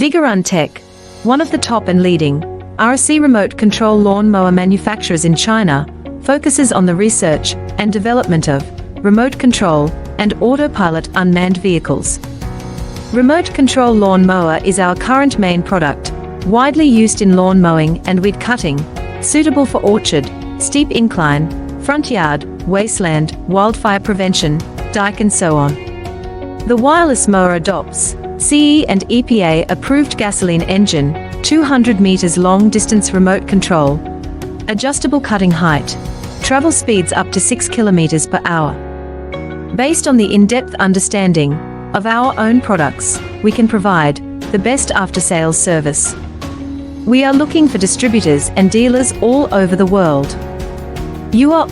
Vigorun Tech, one of the top and leading RC remote control lawn mower manufacturers in China, focuses on the research and development of remote control and autopilot unmanned vehicles. Remote control lawn mower is our current main product, widely used in lawn mowing and weed cutting, suitable for orchard, steep incline, front yard, wasteland, wildfire prevention, dike and so on. The wireless mower adopts CE and EPA approved gasoline engine, 200 meters long distance remote control, adjustable cutting height, travel speeds up to 6 kilometers per hour. Based on the in-depth understanding of our own products, we can provide the best after-sales service. We are looking for distributors and dealers all over the world. You are